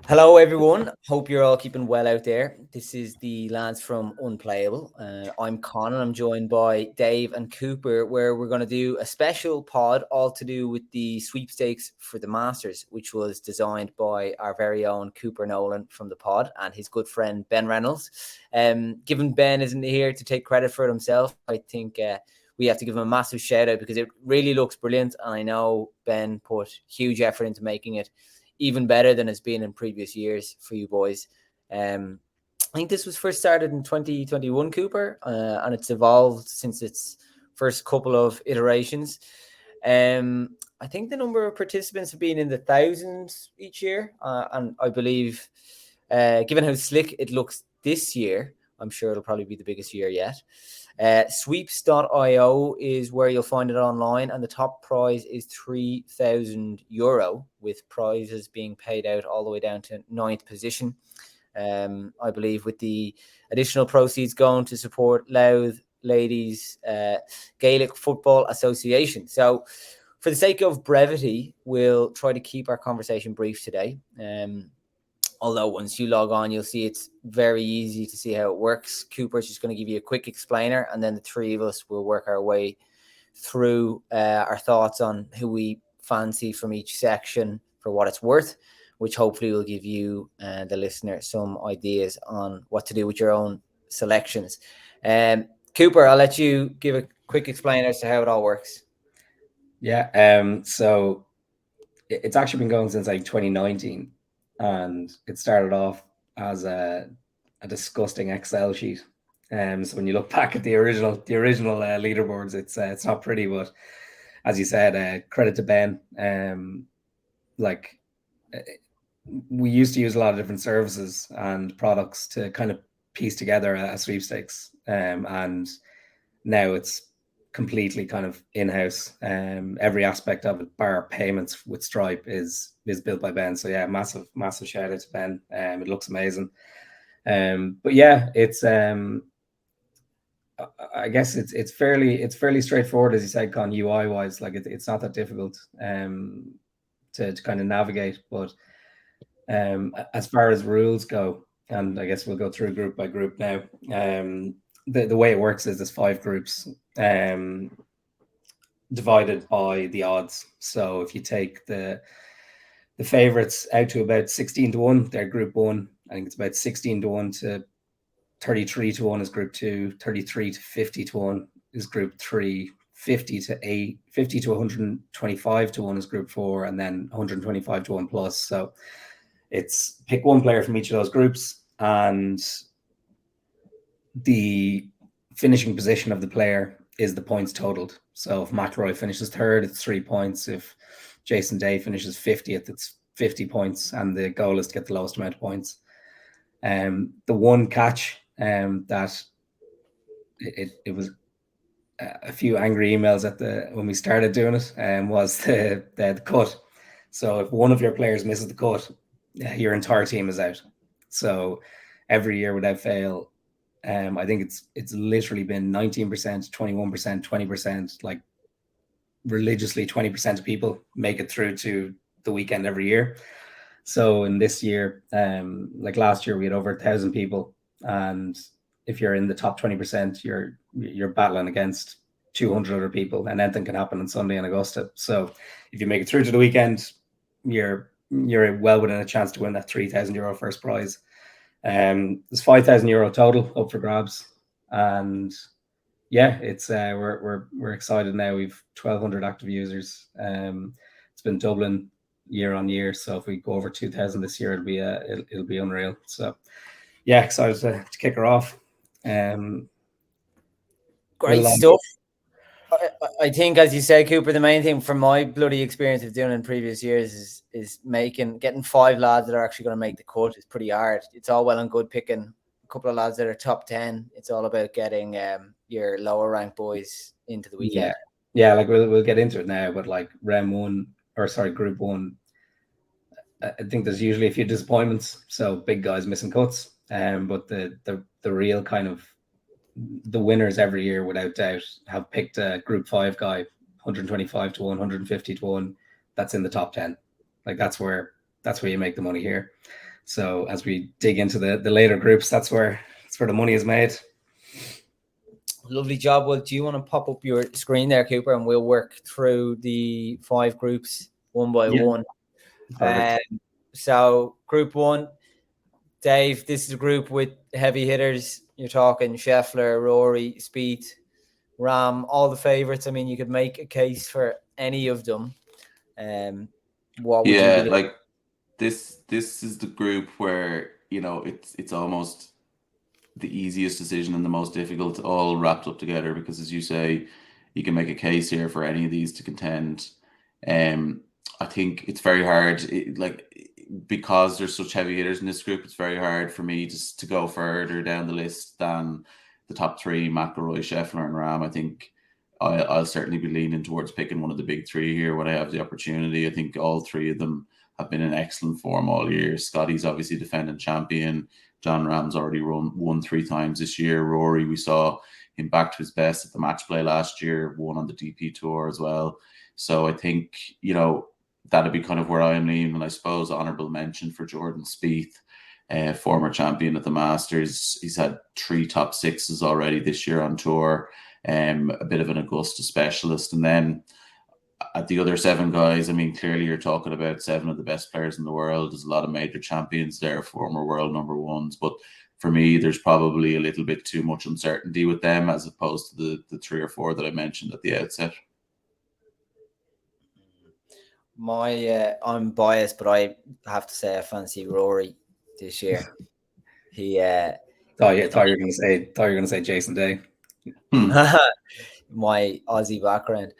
Hello, everyone. Hope you're all keeping well out there. This is the lads from Unplayable. I'm Con, and I'm joined by Dave and Cooper, where we're going to do a special pod all to do with the sweepstakes for the Masters, which was designed by our very own Cooper Nolan from the pod and his good friend Ben Reynolds. Given Ben isn't here to take credit for it himself, I think we have to give him a massive shout out because it really looks brilliant. And I know Ben put huge effort into making it even better than it's been in previous years for you boys. I think this was first started in 2021, Cooper, and it's evolved since its first couple of iterations. I think the number of participants have been in the thousands each year, and I believe, given how slick it looks this year, I'm sure it'll probably be the biggest year yet. Sweeps.io is where you'll find it online, and the top prize is €3,000, with prizes being paid out all the way down to ninth position. I believe with the additional proceeds going to support Louth Ladies Gaelic Football Association. So, for the sake of brevity, we'll try to keep our conversation brief today. Although once you log on, you'll see it's very easy to see how it works. Cooper's just going to give you a quick explainer, and then the three of us will work our way through our thoughts on who we fancy from each section for what it's worth, which hopefully will give you, the listener, some ideas on what to do with your own selections. Cooper, I'll let you give a quick explainer as to how it all works. So it's actually been going since like 2019, and it started off as a disgusting Excel sheet. So when you look back at the original leaderboards, it's not pretty, but as you said, credit to Ben. Like uh, we used to use a lot of different services and products to kind of piece together a sweepstakes, and now it's completely kind of in-house. Every aspect of it, bar payments with Stripe, is built by Ben. So yeah, massive shout out to Ben. It looks amazing. But yeah, I guess it's fairly straightforward, as you said, Con, UI wise. Like it's not that difficult to kind of navigate. But as far as rules go, and I guess we'll go through group by group now. The way it works is there's five groups, um, divided by the odds. So if you take the favorites out to about 16 to 1, they're group one. I think it's about 16 to 1 to 33 to 1 is group two, 33 to 50 to 1 is group three, 50 to 125 to 1 is group four, and then 125 to 1 plus. So it's pick one player from each of those groups, and the finishing position of the player is the points totaled. So if McIlroy finishes third, it's 3 points. If Jason Day finishes 50th, it's 50 points, and the goal is to get the lowest amount of points. The one catch, that it was a few angry emails at the when we started doing it, was the cut. So if one of your players misses the cut, your entire team is out. So every year without fail, I think it's literally been 19%, 21%, 20%, like religiously 20% of people make it through to the weekend every year. So in this year, like last year, we had over 1,000 people, and if you're in the top 20%, you're battling against 200 other people, and anything can happen on Sunday in Augusta. So if you make it through to the weekend, you're well within a chance to win that €3,000 first prize. There's €5,000 total up for grabs, and yeah, it's we're excited now. We've 1,200 active users. It's been doubling year on year. So if we go over 2,000 this year, it'll be unreal. So yeah, excited to kick her off. Great Will stuff. I think, as you said, Cooper, the main thing from my bloody experience of doing it in previous years is getting five lads that are actually going to make the cut is pretty hard. It's all well and good picking a couple of lads that are top 10. It's all about getting your lower ranked boys into the yeah, weekend. yeah, like we'll get into it now, but like round one, or sorry, group one, I think there's usually a few disappointments. So big guys missing cuts. But the real kind of the winners every year, without doubt, have picked a group five guy, 125 to 1, 150 to 1. That's in the top 10. Like that's where you make the money here. So as we dig into the later groups, that's where the money is made. Lovely job. Well, do you want to pop up your screen there, Cooper, and we'll work through the 5 groups one by one. So group 1, Dave, this is a group with heavy hitters. You're talking Scheffler, Rory, Spieth, Rahm, all the favorites. I mean, you could make a case for any of them. What would you be? Like this is the group where, you know, it's almost the easiest decision and the most difficult all wrapped up together, because as you say, you can make a case here for any of these to contend. I think it's very hard, because there's such heavy hitters in this group, it's very hard for me just to go further down the list than the top 3, McIlroy, Scheffler and Rahm. I think I'll certainly be leaning towards picking one of the big 3 here when I have the opportunity. I think all 3 of them have been in excellent form all year. Scotty's obviously defending champion. John Rahm's already won 3 times this year. Rory, we saw him back to his best at the match play last year, won on the DP Tour as well. So I think, you know, that'd be kind of where I'm leaning. And I suppose honourable mention for Jordan Spieth, former champion at the Masters. He's had 3 top 6s already this year on tour. A bit of an Augusta specialist. And then at the other 7 guys, I mean, clearly you're talking about 7 of the best players in the world. There's a lot of major champions there, former world number 1s. But for me, there's probably a little bit too much uncertainty with them as opposed to the 3 or 4 that I mentioned at the outset. I'm biased, but I have to say I fancy Rory this year. He thought you were going to say Jason Day. My Aussie background.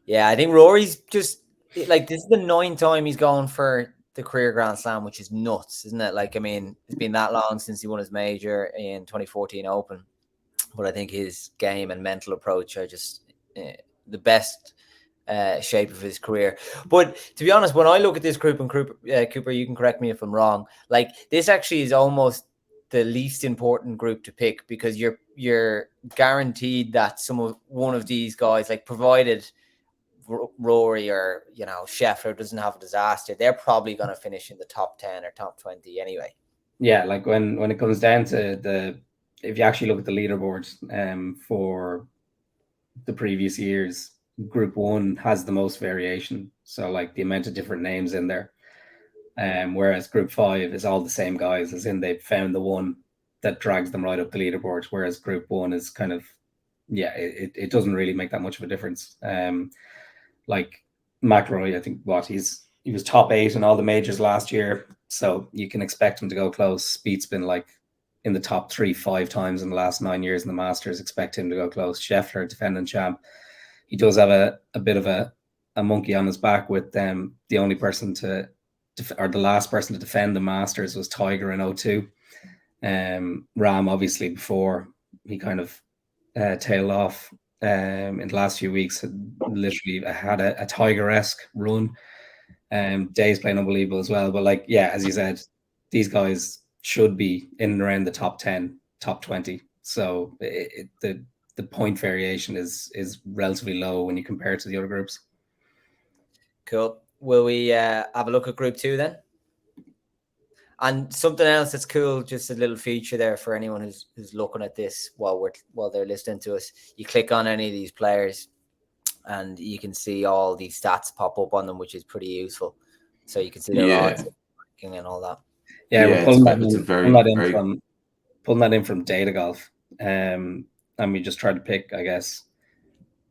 Yeah, I think Rory's just like, this is the 9th time he's gone for the career Grand Slam, which is nuts, isn't it? Like, I mean, it's been that long since he won his major in 2014 Open, but I think his game and mental approach are just the best shape of his career. But to be honest, when I look at this group, and Cooper, you can correct me if I'm wrong, like, this actually is almost the least important group to pick, because you're guaranteed that one of these guys, like, provided Rory or, you know, Scheffler doesn't have a disaster, they're probably going to finish in the top 10 or top 20 anyway. Yeah, like when it comes down to if you actually look at the leaderboard for the previous years, Group 1 has the most variation. So, like, the amount of different names in there. Whereas Group 5 is all the same guys, as in they've found the one that drags them right up the leaderboard. Whereas Group 1 is kind of, it doesn't really make that much of a difference. Like McIlroy, I think he was top 8 in all the majors last year, so you can expect him to go close. Spieth's been like in the top 3 5 times in the last 9 years in the Masters. Expect him to go close. Scheffler, defending champ, he does have a bit of a monkey on his back with them. The only person or the last person to defend the Masters was Tiger in 2002. Rahm, obviously, before he kind of tailed off in the last few weeks, literally had a Tiger-esque run. Day's playing unbelievable as well. But, like, yeah, as you said, these guys should be in and around the top 10, top 20. So the point variation is relatively low when you compare it to the other groups. Cool. Will we have a look at Group 2 then? And something else that's cool, just a little feature there for anyone who's looking at this while they're listening to us. You click on any of these players, and you can see all these stats pop up on them, which is pretty useful. So you can see their odds and all that. Yeah, we're pulling that in from Data Golf, and we just tried to pick, I guess.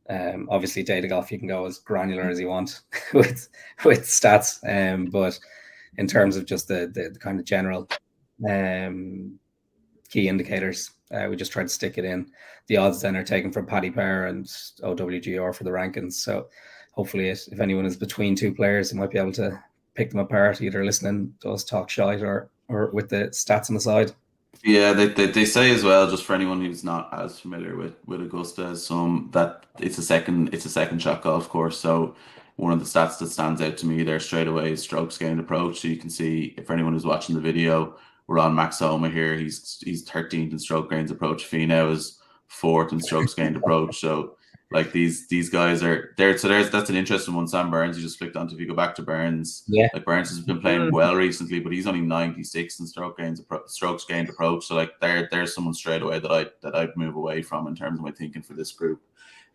Obviously, Data Golf, you can go as granular as you want with stats, but in terms of just the kind of general key indicators, we just tried to stick it in. The odds then are taken from Paddy Power and OWGR for the rankings. So hopefully, if anyone is between 2 players, you might be able to pick them apart, either listening to us talk shite or with the stats on the side. Yeah, they say as well, just for anyone who's not as familiar with Augusta as some, that it's a second shot golf course. So one of the stats that stands out to me there straight away is strokes gained approach. So you can see, if anyone who's watching the video, we're on Max Homa here. He's 13th in stroke gains approach. Finau is 4th in strokes gained approach. So, Like these guys are there. So that's an interesting one. Sam Burns, you just clicked onto. If you go back to Burns, Yeah. like Burns has been playing well recently, but he's only 96 in strokes gained approach. So like there's someone straight away that I'd move away from in terms of my thinking for this group.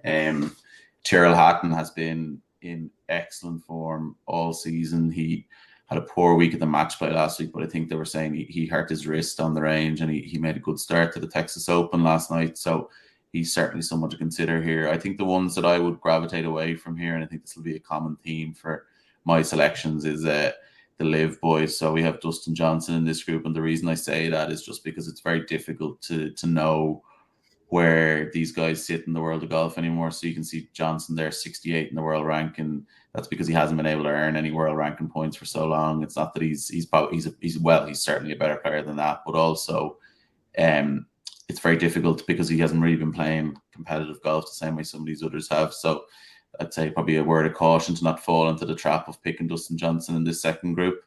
Tyrrell Hatton has been in excellent form all season. He had a poor week at the match play last week, but I think they were saying he hurt his wrist on the range, and he made a good start to the Texas Open last night. So he's certainly someone to consider here. I think the ones that I would gravitate away from here, and I think this will be a common theme for my selections, is the Live boys. So we have Dustin Johnson in this group, and the reason I say that is just because it's very difficult to know where these guys sit in the world of golf anymore. So you can see Johnson there, 68 in the world ranking. That's because he hasn't been able to earn any world ranking points for so long. It's not that he's certainly a better player than that, but also it's very difficult because he hasn't really been playing competitive golf the same way some of these others have. So I'd say probably a word of caution to not fall into the trap of picking Dustin Johnson in this second group.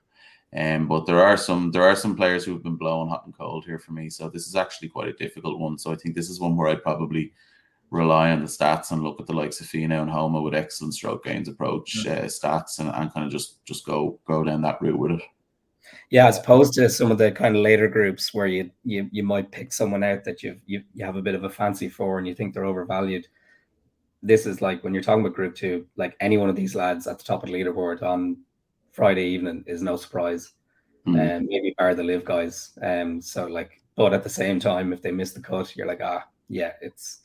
But there are some players who have been blowing hot and cold here for me. So this is actually quite a difficult one. So I think this is one where I'd probably rely on the stats and look at the likes of Finau and Homa with excellent stroke gains approach stats and kind of just go down that route with it. Yeah, as opposed to some of the kind of later groups where you might pick someone out that you have a bit of a fancy for and you think they're overvalued. This is like when you're talking about group 2, like any one of these lads at the top of the leaderboard on Friday evening is no surprise. And maybe bar the Live guys. So like, but at the same time, if they miss the cut, you're like, it's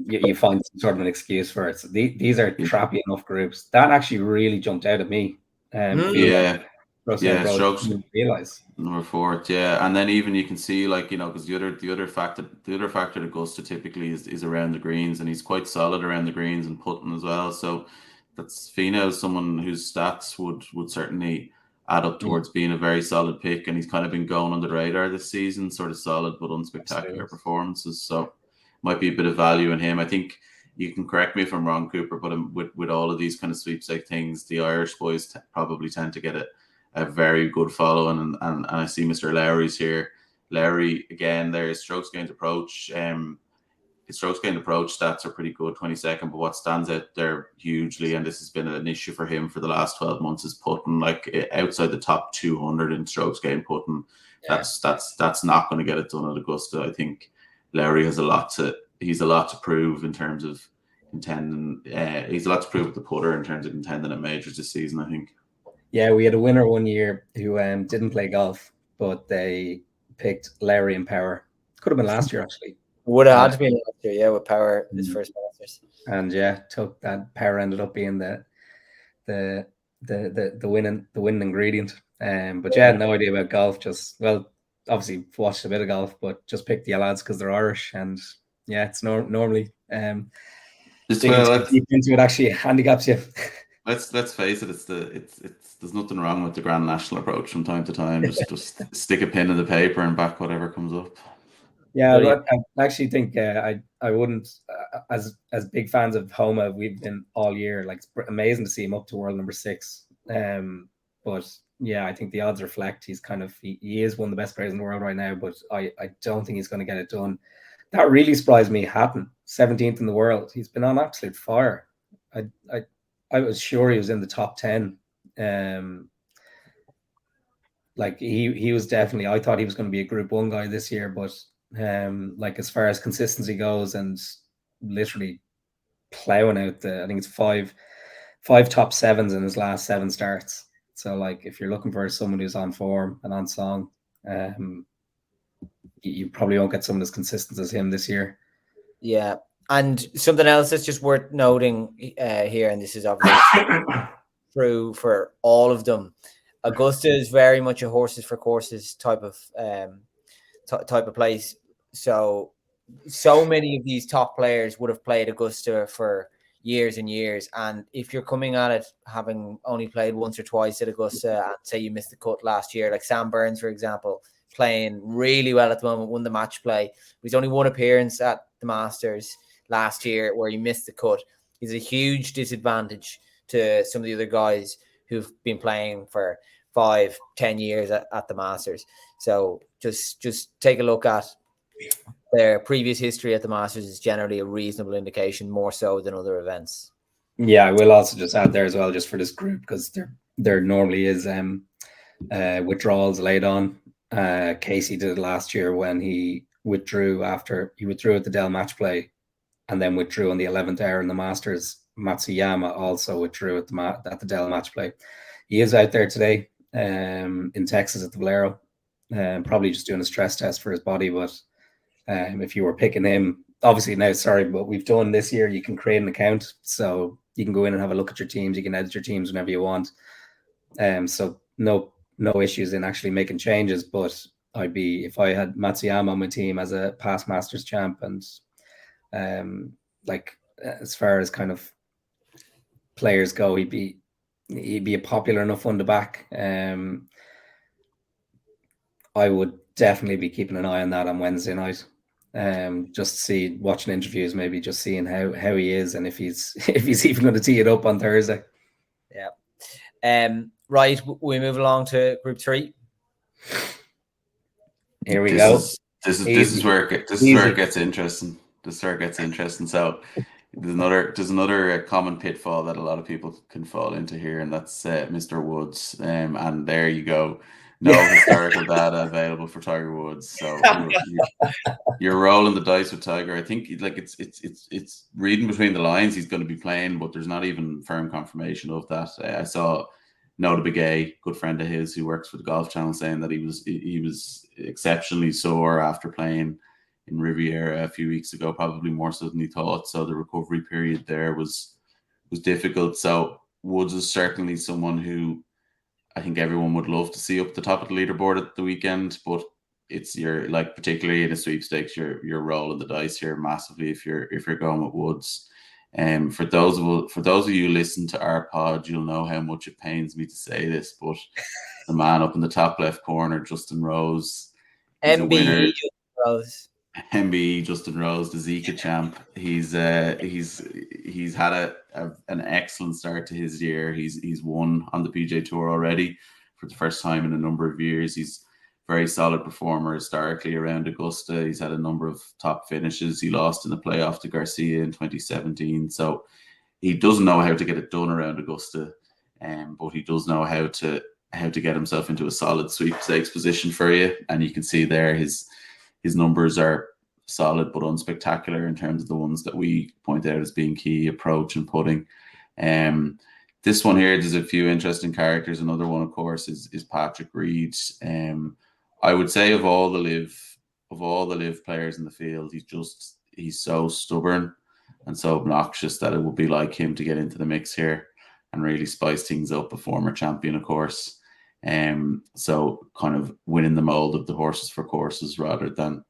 you find some sort of an excuse for it. So these are trappy enough groups. That actually really jumped out at me. Strokes realize number 4, and then even you can see, like, because the other factor at Augusta typically is around the greens, and he's quite solid around the greens and putting as well. So that's Finau, someone whose stats would certainly add up towards being a very solid pick, and he's kind of been going under the radar this season, sort of solid but unspectacular performances. So might be a bit of value in him. I think you can correct me if I'm wrong, Cooper, but with all of these kind of sweepstake things, the Irish boys probably tend to get a very good following, and I see Mr. Lowry's here. Lowry, again, there's strokes gained approach. His strokes gained approach stats are pretty good, 22nd, but what stands out there hugely, and this has been an issue for him for the last 12 months, is putting, like, outside the top 200 in strokes gained putting. That's not going to get it done at Augusta. I think Lowry has a lot to prove in terms of contending. He's a lot to prove with the putter in terms of contending at majors this season, I think. Yeah, we had a winner one year who didn't play golf, but they picked Lowry and Power. Could have been last year, actually. Would have had to be last year, with Power, his first Masters. And took that. Power ended up being the winning ingredient. But no idea about golf. Just, well, obviously watched a bit of golf, but just picked the lads because they're Irish, and it's normally deep into it actually handicaps you. Let's face it. It's there's nothing wrong with the Grand National approach from time to time. Just stick a pin in the paper and back whatever comes up. Yeah, I actually think I wouldn't, as big fans of Homa, we've been all year. Like, it's amazing to see him up to world number 6. But I think the odds reflect he's he is one of the best players in the world right now. But I don't think he's going to get it done. That really surprised me. Hatton, 17th in the world. He's been on absolute fire. I was sure he was in the top 10. Like he was definitely. I thought he was going to be a Group 1 guy this year, but like, as far as consistency goes, and literally plowing out I think it's five top 7s in his last 7 starts. So, like, if you're looking for someone who's on form and on song, you probably won't get someone as consistent as him this year. Yeah. And something else that's just worth noting here, and this is obviously true for all of them, Augusta is very much a horses for courses type of place. So many of these top players would have played Augusta for years and years, and if you're coming at it having only played once or twice at Augusta, and say you missed the cut last year, like Sam Burns, for example, playing really well at the moment, won the match play. He's only one appearance at the Masters last year where he missed the cut. He's a huge disadvantage to some of the other guys who've been playing for 5-10 years at the Masters. So just take a look at there. Previous history at the Masters is generally a reasonable indication, more so than other events. Yeah, I will also just add there as well, just for this group, because there normally is withdrawals laid on. Casey did it last year when he withdrew at the Dell match play, and then withdrew on the 11th hour in the Masters. Matsuyama also withdrew at the Dell match play. He is out there today in Texas at the Valero, probably just doing a stress test for his body. But if you were picking him, obviously now, sorry, but we've done this year, you can create an account. So you can go in and have a look at your teams. You can edit your teams whenever you want. So no issues in actually making changes. But if I had Matsuyama on my team as a past Masters champ, and as far as kind of players go, he'd be a popular enough one to back. I would definitely be keeping an eye on that on Wednesday night. Just watching interviews, maybe just seeing how he is, and if he's even going to tee it up on Thursday. Yeah. Right, we move along to Group 3. Here we go. This is where it gets interesting. This is where it gets interesting. So there's another common pitfall that a lot of people can fall into here, and that's Mr. Woods. And there you go. No historical data available for Tiger Woods. So you're rolling the dice with Tiger. I think it's reading between the lines. He's going to be playing, but there's not even firm confirmation of that. I saw Noda Begay, good friend of his who works for the Golf Channel, saying that he was exceptionally sore after playing in Riviera a few weeks ago, probably more so than he thought. So the recovery period there was difficult. So Woods is certainly someone who I think everyone would love to see up the top of the leaderboard at the weekend, but it's particularly in a sweepstakes, you're rolling the dice here massively if you're going with Woods. For those of you who listen to our pod, you'll know how much it pains me to say this, but the man up in the top left corner, Justin Rose, he's a winner. MBE Justin Rose, the Zika champ. He's had an excellent start to his year. He's won on the PGA Tour already for the first time in a number of years. He's a very solid performer historically around Augusta. He's had a number of top finishes. He lost in the playoff to Garcia in 2017. So he doesn't know how to get it done around Augusta, but he does know how to get himself into a solid sweepstakes position for you. And you can see there his numbers are solid but unspectacular in terms of the ones that we point out as being key: approach and putting. This one here, there's a few interesting characters. Another one, of course, is Patrick Reed. I would say of all the live players in the field, he's so stubborn and so obnoxious that it would be like him to get into the mix here and really spice things up. A former champion, of course. So kind of winning the mold of the horses for courses rather than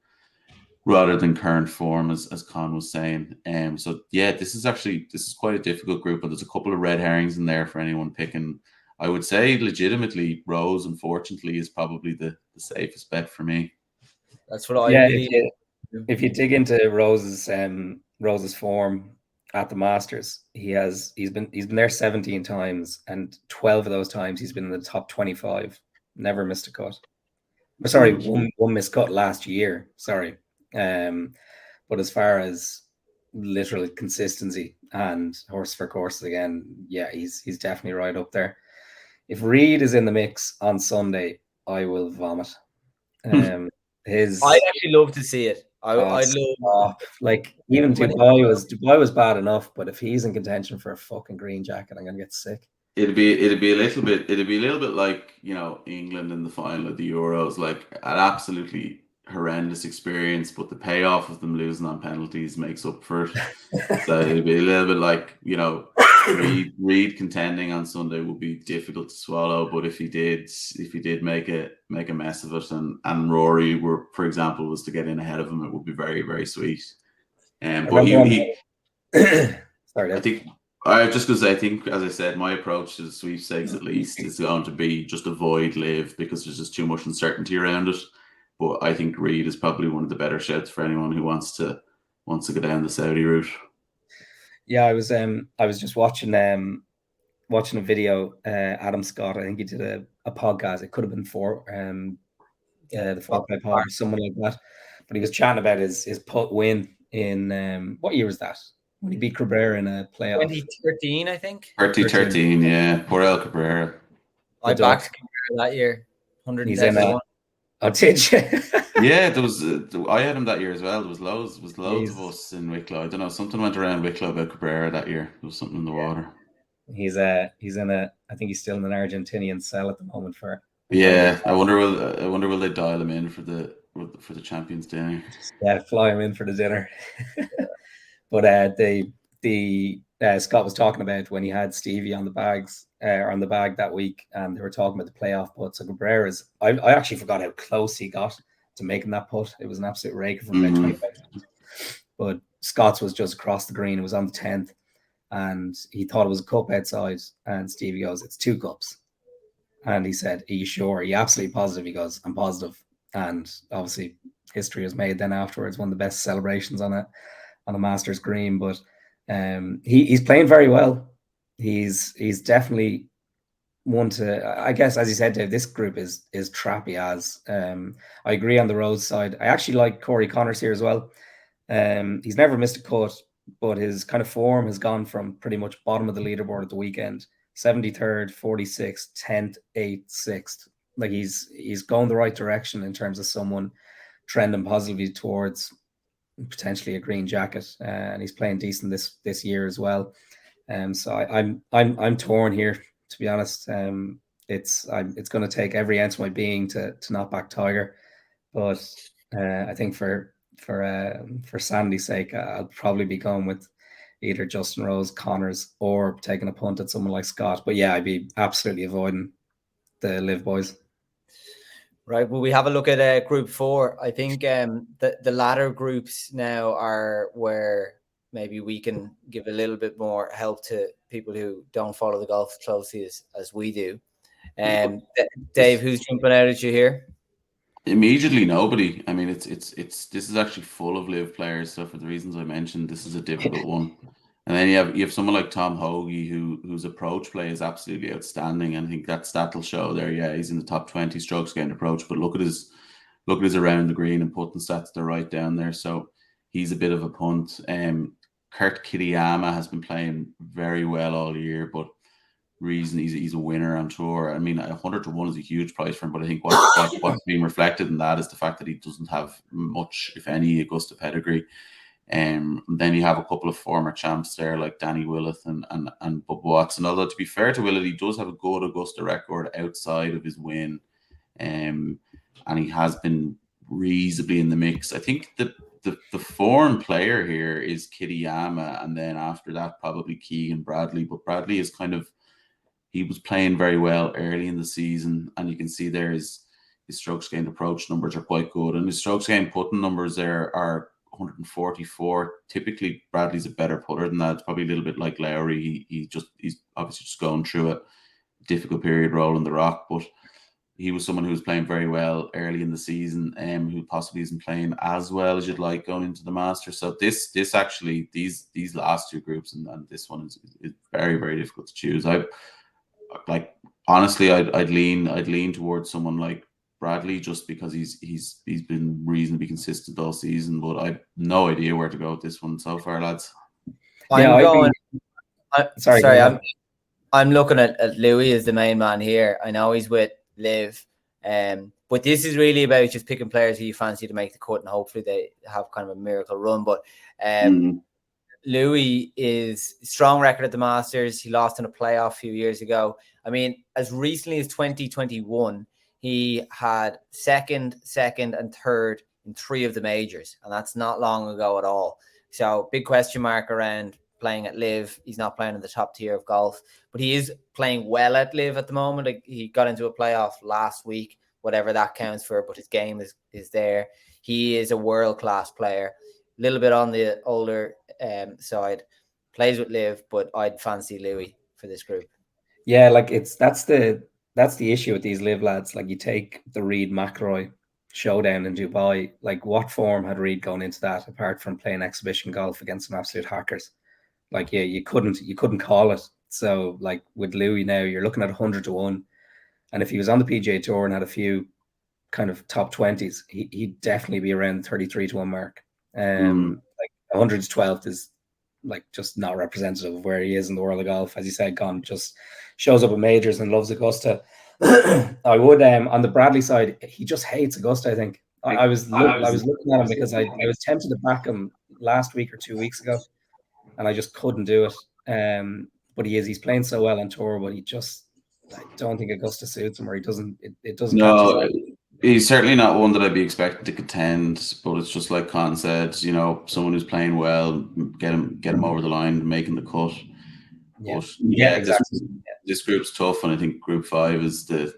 current form, as Con was saying. So yeah, this is quite a difficult group, and there's a couple of red herrings in there for anyone picking. I would say legitimately Rose, unfortunately, is probably the safest bet for me. That's what I believe. If you dig into Rose's form at the Masters, he's been there 17 times, and 12 of those times he's been in the top 25. Never missed a cut. Sorry, one missed cut last year. Sorry. But as far as literal consistency and horse for courses again, yeah, he's definitely right up there. If Reed is in the mix on Sunday, I will vomit. I'd actually love to see it. I'd love even Dubai was bad enough, but if he's in contention for a fucking green jacket, I'm gonna get sick. It'd be a little bit like, England in the final of the Euros, like an absolutely horrendous experience, but the payoff of them losing on penalties makes up for it. So it'd be a little bit like, Reed contending on Sunday would be difficult to swallow, but if he did make a mess of it, and Rory for example, was to get in ahead of him, it would be very, very sweet. But sorry, I think I was just going to say, I think, as I said, my approach to the sweepstakes at least is going to be just avoid live, because there's just too much uncertainty around it. But I think Reed is probably one of the better shouts for anyone who wants to go down the Saudi route. Yeah, I was just watching a video. Adam Scott, I think he did a podcast. It could have been the 4 Play Pod or someone like that. But he was chatting about his putt win in what year was that? When he beat Cabrera in a playoff. 2013, I think. 13, yeah. Poor El Cabrera. I backed Cabrera that year. He's in 131. Oh, did you? Yeah, there was. I had him that year as well. There was loads of He's- us in Wicklow. I don't know. Something went around Wicklow about Cabrera that year. There was something in the water. He's in a. I think he's still in an Argentinian cell at the moment for. Yeah, I wonder will they dial him in for the Champions Dinner? Yeah, fly him in for the dinner. But the Scott was talking about when he had Stevie on the bags or on the bag that week, and they were talking about the playoff putt. So Cabrera's, I actually forgot how close he got to making that putt. It was an absolute rake from about 25 feet. But Scott's was just across the green. It was on the 10th, and he thought it was a cup outside. And Stevie goes, "It's 2 cups." And he said, "Are you sure?" Are you absolutely positive? He goes, "I'm positive." And obviously, history was made then afterwards. One of the best celebrations on a Masters green. But he's playing very well. He's definitely one to. I guess, as you said, Dave, this group is trappy as. I agree on the Rose side. I actually like Corey Connors here as well. He's never missed a cut, but his kind of form has gone from pretty much bottom of the leaderboard at the weekend. 73rd, 46th, 10th, 8th, 6th. Like he's going the right direction in terms of someone trending positively towards potentially a green jacket, and he's playing decent this year as well. So I'm torn here, to be honest. It's going to take every ounce of my being to not back Tiger, but I think for Sandy's sake, I'll probably be going with either Justin Rose, Connors, or taking a punt at someone like Scott. But yeah, I'd be absolutely avoiding the Live boys. Right. Well, we have a look at Group 4. I think the latter groups now are where maybe we can give a little bit more help to people who don't follow the golf closely as we do. Dave, who's jumping out at you here? Immediately, nobody. I mean, it's this is actually full of live players. So for the reasons I mentioned, this is a difficult one. And then you have someone like Tom Hoagie whose approach play is absolutely outstanding. And I think that stat will show there. Yeah, he's in the top 20 strokes gained approach, but look at his around the green and putting stats. They're right down there. So he's a bit of a punt. Kurt Kitayama has been playing very well all year, but reason he's a winner on tour. I mean, 100-1 is a huge price for him, but I think what's being reflected in that is the fact that he doesn't have much, if any, Augusta pedigree. Then you have a couple of former champs there like Danny Willett and Bubba Watson. Although to be fair to Willett, he does have a good Augusta record outside of his win, and he has been reasonably in the mix. I think the foreign player here is Kitayama, and then after that probably Keegan Bradley. But Bradley is he was playing very well early in the season, and you can see there his strokes gained approach numbers are quite good, and his strokes gained putting numbers there are 144. Typically, Bradley's a better putter than that. It's probably a little bit like Lowry. He's obviously just going through a difficult period rolling the rock, but he was someone who was playing very well early in the season, who possibly isn't playing as well as you'd like going into the Masters. So this actually these last two groups and this one is very, very difficult to choose. Honestly, I'd lean towards someone like Bradley just because he's been reasonably consistent all season, but I've no idea where to go with this one so far, lads. I'm looking at Louis as the main man here. I know he's with Liv, but this is really about just picking players who you fancy to make the cut, and hopefully they have kind of a miracle run. But Louis is strong record at the Masters. He lost in a playoff a few years ago. I mean, as recently as 2021, he had second, and third in 3 of the majors, and that's not long ago at all. So big question mark around playing at Liv. He's not playing in the top tier of golf, but he is playing well at Liv at the moment. He got into a playoff last week, whatever that counts for, but his game is there. He is a world-class player, a little bit on the older side, plays with Liv, but I'd fancy Louis for this group. Yeah, like that's the issue with these Liv lads. Like you take the Reed McIlroy showdown in Dubai, like what form had Reed gone into that apart from playing exhibition golf against some absolute hackers? Like, yeah, you couldn't call it. So like with Louis now, you're looking at 100-1, and if he was on the PGA Tour and had a few kind of top 20s, he'd definitely be around the 33 to 1 mark. Like 112th is like just not representative of where he is in the world of golf. As you said, Con just shows up at majors and loves Augusta. I would on the Bradley side, he just hates Augusta. I think I was looking at him because I was tempted to back him last week or 2 weeks ago, and I just couldn't do it. But he's playing so well on tour, but I don't think Augusta suits him, or it doesn't catch his eye. He's certainly not one that I'd be expecting to contend, but it's just like Con said, you know, someone who's playing well, get him over the line, making the cut. Yeah, but exactly. This group's tough, and I think Group 5 is the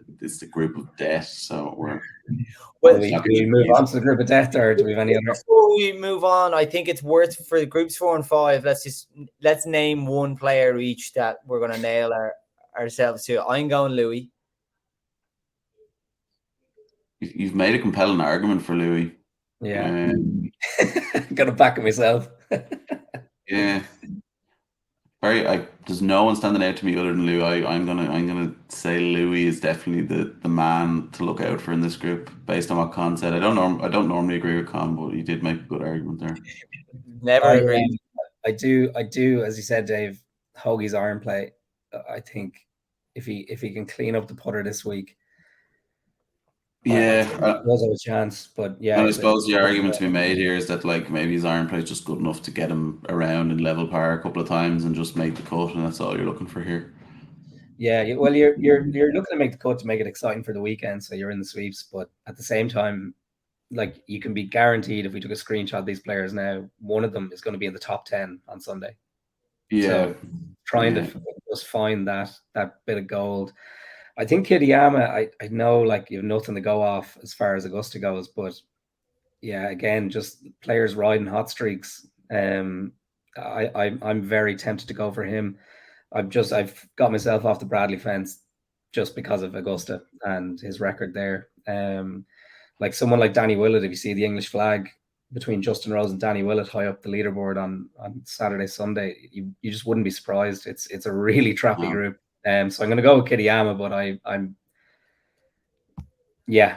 group of death. So do we move on to the group of death, or do we have any other? Before we move on, I think it's worth for groups 4 and 5. Let's name one player each that we're going to nail ourselves to. I'm going Louis. You've made a compelling argument for Louis. Yeah, got to back it myself. Yeah, there's no one standing out to me other than Louis. I'm gonna say Louis is definitely the man to look out for in this group, based on what Con said. I don't normally agree with Con, but he did make a good argument there. Never agree. I do. As you said, Dave, Hoagie's iron play. I think if he can clean up the putter this week, yeah, there's a chance. But yeah, and I suppose the argument to be made here is that like maybe his iron play is just good enough to get him around in level par a couple of times and just make the cut, and that's all you're looking for here. Yeah, well, you're looking to make the cut to make it exciting for the weekend, so you're in the sweeps. But at the same time, like you can be guaranteed, if we took a screenshot of these players now, one of them is going to be in the top 10 on Sunday. Yeah, so trying to just find that bit of gold. I think Kitayama, I know like you have nothing to go off as far as Augusta goes, but yeah, again, just players riding hot streaks. I'm very tempted to go for him. I've got myself off the Bradley fence just because of Augusta and his record there. Like someone like Danny Willett, if you see the English flag between Justin Rose and Danny Willett high up the leaderboard on Saturday, Sunday, you just wouldn't be surprised. It's a really trappy group. So I'm going to go with Kitayama, but I'm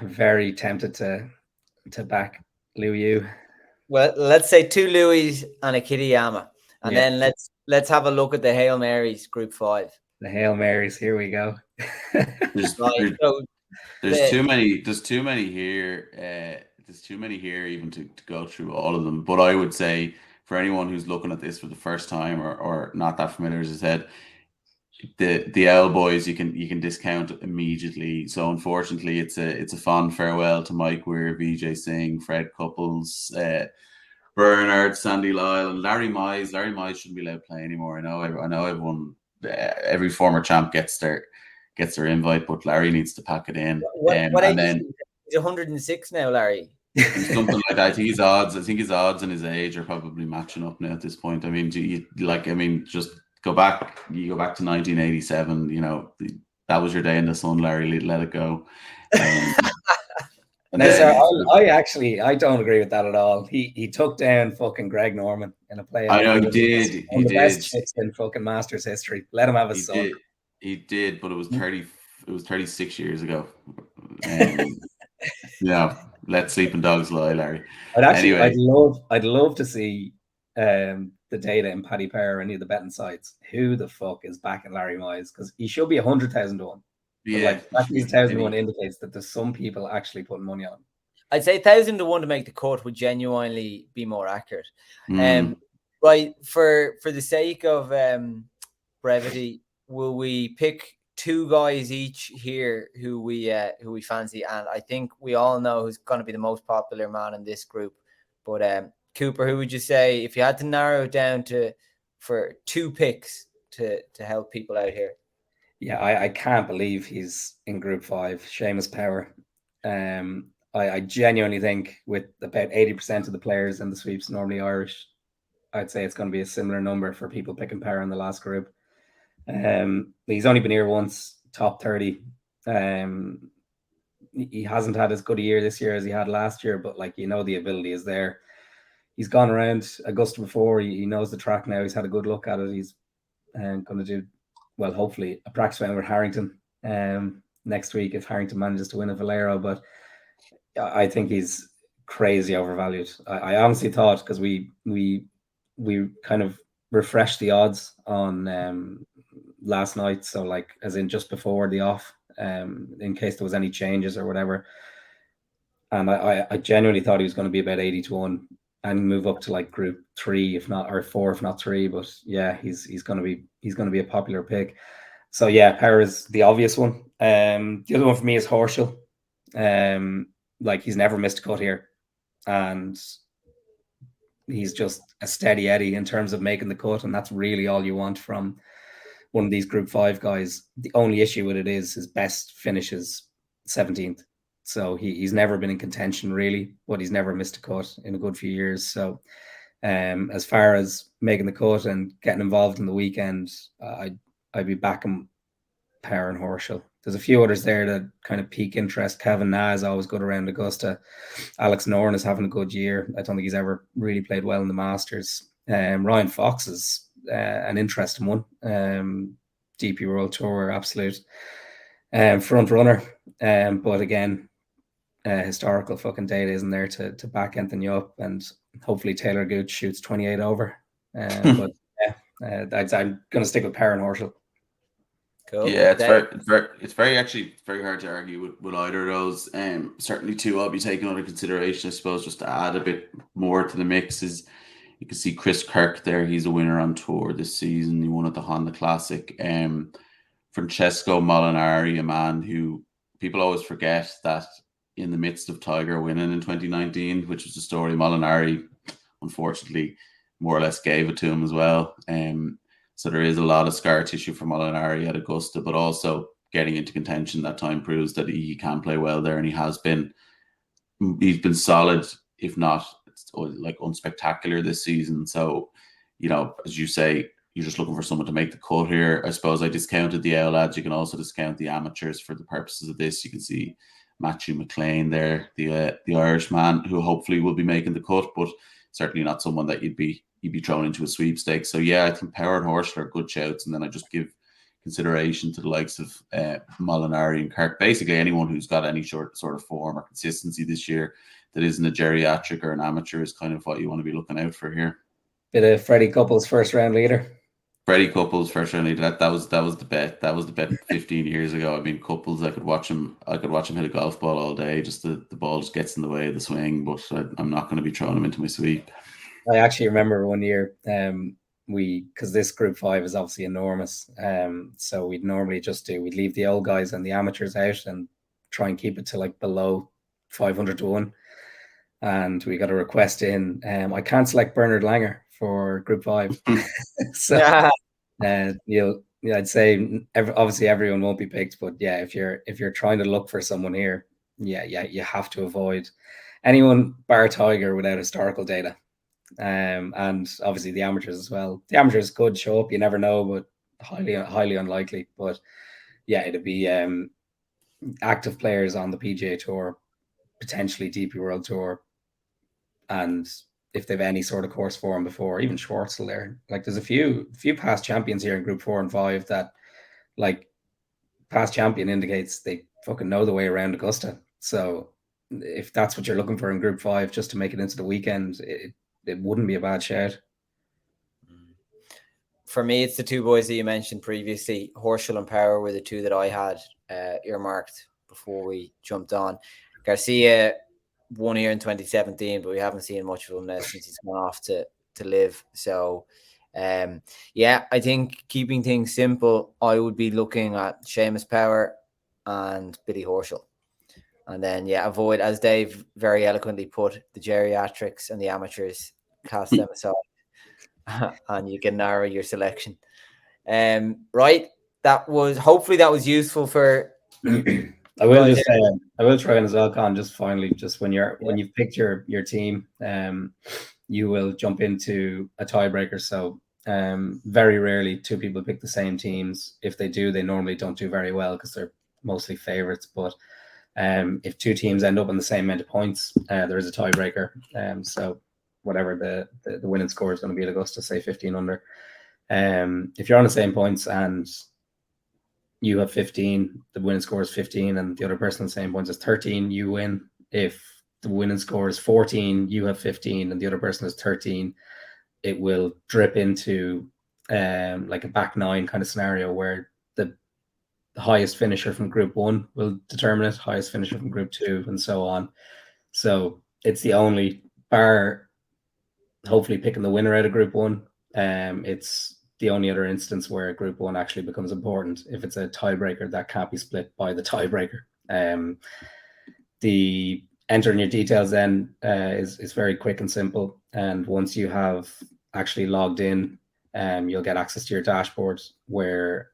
very tempted to back Liu. Well, let's say 2 Louis and a Kitayama, and then let's have a look at the Hail Marys, Group 5. The Hail Marys, here we go. There's too many. There's too many here. There's too many here even to go through all of them. But I would say for anyone who's looking at this for the first time or not that familiar, as I said, the L boys you can discount immediately. So unfortunately, it's a fond farewell to Mike Weir, Vijay Singh, Fred Couples, Bernard, Sandy Lyle, and Larry Mize. Larry Mize shouldn't be allowed to play anymore. I know everyone, every former champ gets their invite, but Larry needs to pack it in. What age is he? He's 106 now, Larry. Something like that. I think his odds and his age are probably matching up now at this point. I mean, just go back. You go back to 1987. You know, that was your day in the sun, Larry. Let it go. I don't agree with that at all. He took down fucking Greg Norman in a play. I know he did. He did. Best hits in fucking Masters history. Let him have a son. He did, but it was 36 years ago. Let sleeping dogs lie, Larry. I'd love to see the data in Paddy Power or any of the betting sites. Who the fuck is backing Larry Mize? Because he should be 100,000 to 1. Yeah, backing 1,000 to 1 indicates that there's some people actually putting money on. I'd say 1,000 to 1 to make the cut would genuinely be more accurate. Right, for the sake of brevity, will we pick 2 guys each here who we fancy? And I think we all know who's going to be the most popular man in this group. But Cooper, who would you say if you had to narrow it down for 2 picks to help people out here? Yeah, I can't believe he's in Group 5. Seamus Power. I genuinely think with about 80% of the players in the sweeps normally Irish, I'd say it's going to be a similar number for people picking Power in the last group. He's only been here once, top 30. He hasn't had as good a year this year as he had last year, but the ability is there. He's gone around Augusta before. He knows the track now. He's had a good look at it. He's going to do, well, hopefully a practice round with Harrington next week if Harrington manages to win a Valero. But I think he's crazy overvalued. I honestly thought, because we kind of refreshed the odds on last night, so like as in just before the off, in case there was any changes or whatever. And I genuinely thought he was going to be about 80-1 and move up to like group 3, if not, or 4, if not 3. But yeah, he's going to be a popular pick. So yeah, Power is the obvious one. The other one for me is Horschel. Like, he's never missed a cut here, and he's just a steady Eddie in terms of making the cut, and that's really all you want from one of these Group 5 guys. The only issue with it is his best finishes 17th. So he's never been in contention really, but he's never missed a cut in a good few years. So as far as making the cut and getting involved in the weekend, I'd be backing Power and Horschel. There's a few others there that kind of pique interest. Kevin Na is always good around Augusta. Alex Noren is having a good year. I don't think he's ever really played well in the Masters. Ryan Fox is an interesting one. DP World Tour, absolute front runner. But again, historical fucking data isn't there to back anything you up. And hopefully Taylor Gooch shoots 28 over. But yeah, I'm going to stick with Power and Horschel. Cool. Yeah, it's very hard to argue with either of those. Certainly two I'll be taking under consideration, I suppose, just to add a bit more to the mix is you can see Chris Kirk there. He's a winner on tour this season. He won at the Honda Classic. Francesco Molinari, a man who people always forget that in the midst of Tiger winning in 2019, which was the story, Molinari unfortunately more or less gave it to him as well. So there is a lot of scar tissue for Molinari at Augusta, but also getting into contention that time proves that he can play well there, and he's been solid, if not like unspectacular this season. So, as you say, you're just looking for someone to make the cut here. I suppose I discounted the AL lads. You can also discount the amateurs for the purposes of this. You can see Matthew McLean there, the Irish man who hopefully will be making the cut, but certainly not someone that you'd be thrown into a sweepstakes. So yeah, I think Power and Horschel are good shouts, and then I just give consideration to the likes of Molinari and Kirk. Basically, anyone who's got any sort of form or consistency this year that isn't a geriatric or an amateur is kind of what you want to be looking out for here. Bit of Freddie Couples first round leader. Freddie Couples first round leader. That was the bet. That was the bet 15 years ago. I mean, Couples, I could watch him hit a golf ball all day. Just the ball just gets in the way of the swing, but I'm not going to be throwing him into my sweep. I actually remember one year, because this Group 5 is obviously enormous, so we'd normally we'd leave the old guys and the amateurs out and try and keep it to like below 500-1. And we got a request in. I can't select Bernard Langer for Group 5. So I'd say obviously everyone won't be picked, but yeah, if you're trying to look for someone here, yeah, you have to avoid anyone bar Tiger without historical data. And obviously the amateurs as well. The amateurs could show up, you never know, but highly unlikely. But yeah, it'd be active players on the PGA Tour, potentially DP World Tour, and if they've any sort of course form before, even Schwartzel there. Like, there's a few past champions here in Group 4 and 5 that, like, past champion indicates they fucking know the way around Augusta. So if that's what you're looking for in Group 5, just to make it into the weekend, it wouldn't be a bad shout. For me, it's the two boys that you mentioned previously. Horschel and Power were the two that I had earmarked before we jumped on. Garcia won here in 2017, but we haven't seen much of him now since he's gone off to live. So, yeah, I think keeping things simple, I would be looking at Seamus Power and Billy Horschel. And then, yeah, avoid, as Dave very eloquently put, the geriatrics and the amateurs, cast them aside, and you can narrow your selection. Right, hopefully that was useful for. I will try in as well, Con. Just finally, when you've picked your team, you will jump into a tiebreaker. So very rarely two people pick the same teams. If they do, they normally don't do very well because they're mostly favorites. But if two teams end up on the same amount of points, there is a tiebreaker. So whatever the winning score is going to be at Augusta, say 15 under. If you're on the same points and you have 15, the winning score is 15, and the other person on the same points is 13, you win. if the winning score is 14, you have 15, and the other person has 13, it will drip into like a back nine kind of scenario where the highest finisher from group 1 will determine it, highest finisher from group 2, and so on. So it's the only, bar hopefully picking the winner out of group 1, it's the only other instance where group 1 actually becomes important. If it's a tiebreaker, that can't be split by the tiebreaker. The entering your details then is very quick and simple. And once you have actually logged in, you'll get access to your dashboard where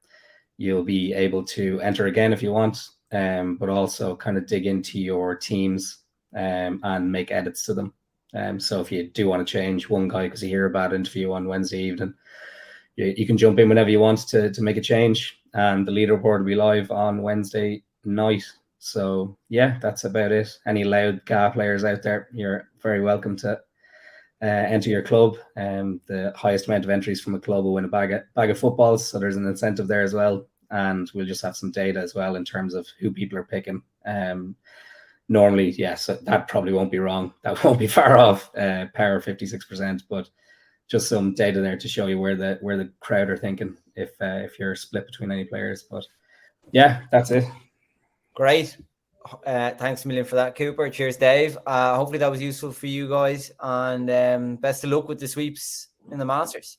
you'll be able to enter again if you want, but also kind of dig into your teams and make edits to them. So if you do want to change one guy because you hear a bad interview on Wednesday evening, you can jump in whenever you want to make a change, and the leaderboard will be live on Wednesday night. So yeah, that's about it. Any loud GA players out there, you're very welcome to enter your club. The highest amount of entries from a club will win a bag of footballs, so there's an incentive there as well. And we'll just have some data as well in terms of who people are picking. Normally, yes, that probably won't be wrong. That won't be far off power 56%, but just some data there to show you where the crowd are thinking if you're split between any players. But yeah, that's it. Great. Thanks a million for that, Cooper. Cheers, Dave. Hopefully that was useful for you guys, and best of luck with the sweeps in the Masters.